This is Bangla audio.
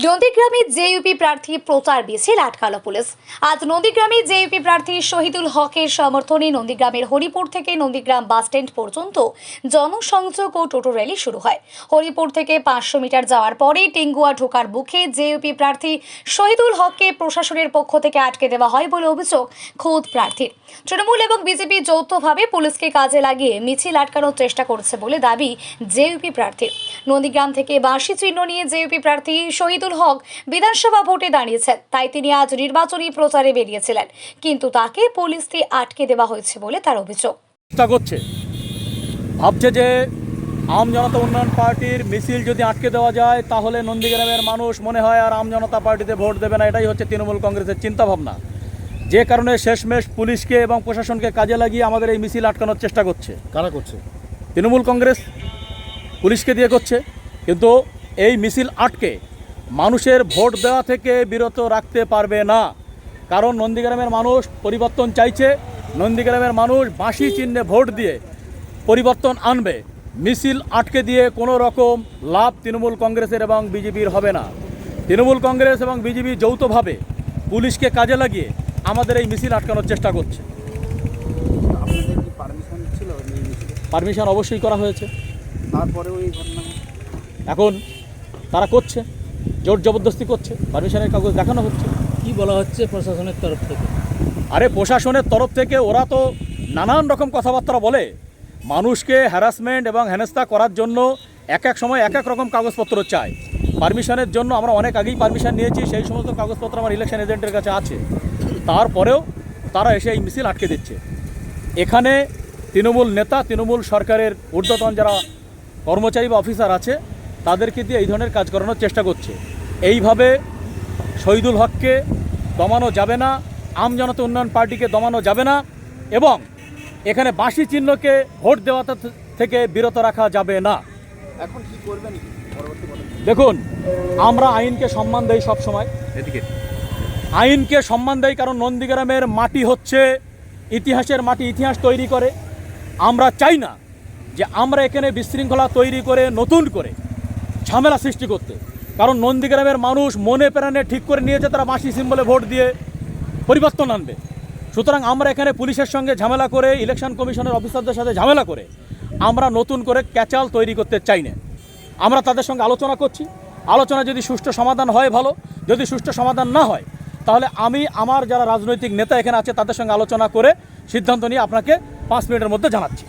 নন্দীগ্রামে জেইউপি প্রার্থী প্রচার মিছিল আটকালো পুলিশ। আজ নন্দীগ্রামে জেইউপি প্রার্থী শহীদুল হকের সমর্থনে নন্দীগ্রামের হরিপুর থেকে নন্দীগ্রাম বাসস্ট্যান্ড পর্যন্ত জনসংযোগ ও টোটো র্যালি শুরু হয়। হরিপুর থেকে 500 মিটার যাওয়ার পরে টেঙ্গুয়া ঢোকার মুখে জেইউপি প্রার্থী শহীদুল হককে প্রশাসনের পক্ষ থেকে আটকে দেওয়া হয় বলে অভিযোগ খোদ প্রার্থীর। তৃণমূল এবং বিজেপি যৌথভাবে পুলিশকে কাজে লাগিয়ে মিছিল আটকানোর চেষ্টা করছে বলে দাবি জেইউপি প্রার্থীর। নন্দীগ্রাম থেকে বাঁশি চিহ্ন নিয়ে জেইউপি প্রার্থী শহীদুল হক বিধানসভা ভোটে দাঁড়িয়েছেন, তাই তিনি আজ নির্বাচনী প্রচারে বেরিয়েছিলেন, কিন্তু তাকে পুলিশ দিয়ে আটকে দেওয়া হয়েছে বলে তার অভিযোগ। ভাবছে যে আম জনতা উন্নয়ন পার্টির মিছিল যদি আটকে দেওয়া যায় তাহলে নন্দীগ্রামের মানুষ মনে হয় আর আম জনতা পার্টিতে ভোট দেবে না। এটাই হচ্ছে তৃণমূল কংগ্রেসের চিন্তাভাবনা, যে কারণে শেষমেশ পুলিশকে এবং প্রশাসনকে কাজে লাগিয়ে আমাদের এই মিছিল আটকানোর চেষ্টা করছে। কারা করছে? তৃণমূল কংগ্রেস পুলিশকে দিয়ে করছে, কিন্তু এই মিছিল আটকে মানুষের ভোট দেওয়া থেকে বিরত রাখতে পারবে না। কারণ নন্দীগ্রামের মানুষ পরিবর্তন চাইছে, নন্দীগ্রামের মানুষ বাঁশি চিহ্নে ভোট দিয়ে পরিবর্তন আনবে। মিছিল আটকে দিয়ে কোনো রকম লাভ তৃণমূল কংগ্রেসের এবং বিজেপির হবে না। তৃণমূল কংগ্রেস এবং বিজেপি যৌথভাবে পুলিশকে কাজে লাগিয়ে আমাদের এই মিছিল আটকানোর চেষ্টা করছে। পারমিশন অবশ্যই করা হয়েছে, তারপরে ওই ঘটনা এখন তারা করছে, জোর জবরদস্তি করছে, পারমিশনের কাগজ দেখানো হচ্ছে। কি বলা হচ্ছে প্রশাসনের তরফ থেকে? আরে প্রশাসনের তরফ থেকে ওরা তো নানান রকম কথাবার্তা বলে, মানুষকে হ্যারাসমেন্ট এবং হেনস্থা করার জন্য এক এক সময় এক এক রকম কাগজপত্র চায়। পারমিশনের জন্য আমরা অনেক আগেই পারমিশন নিয়েছি, সেই সমস্ত কাগজপত্র আমার ইলেকশন এজেন্টের কাছে আছে। তারপরেও তারা এসে এই মিছিল আটকে দিচ্ছে। এখানে তৃণমূল নেতা, তৃণমূল সরকারের ঊর্ধ্বতন যারা কর্মচারী বা অফিসার আছে তাদেরকে দিয়ে এই ধরনের কাজ করানোর চেষ্টা করছে। এইভাবে শহীদুল হককে দমানো যাবে না, আম জনতা উন্নয়ন পার্টিকে দমানো যাবে না, এবং এখানে বাঁশি চিহ্নকে ভোট দেওয়া থেকে বিরত রাখা যাবে না। এখন কি করবেন? দেখুন, আমরা আইনকে সম্মান দেই সব সময়, আইনকে সম্মান দেই, কারণ নন্দীগ্রামের মাটি হচ্ছে ইতিহাসের মাটি, ইতিহাস তৈরি করে। আমরা চাই না যে আমরা এখানে বিশৃঙ্খলা তৈরি করে নতুন করে ঝামেলা সৃষ্টি করতে, কারণ নন্দীগ্রামের মানুষ মনে প্রাণে ঠিক করে নিয়েছে তারা বাঁশি সিম্বলে ভোট দিয়ে পরিবর্তন আনবে। সুতরাং আমরা এখানে পুলিশের সঙ্গে ঝামেলা করে, ইলেকশন কমিশনের অফিসারদের সাথে ঝামেলা করে আমরা নতুন করে ক্যাচাল তৈরি করতে চাই না। আমরা তাদের সঙ্গে আলোচনা করছি, আলোচনা যদি সুষ্ঠু সমাধান হয় ভালো, যদি সুষ্ঠু সমাধান না হয় তাহলে আমি আমার যারা রাজনৈতিক নেতা এখানে আছে তাদের সঙ্গে আলোচনা করে সিদ্ধান্ত নিয়ে আপনাকে 5 মিনিটের মধ্যে জানাচ্ছি।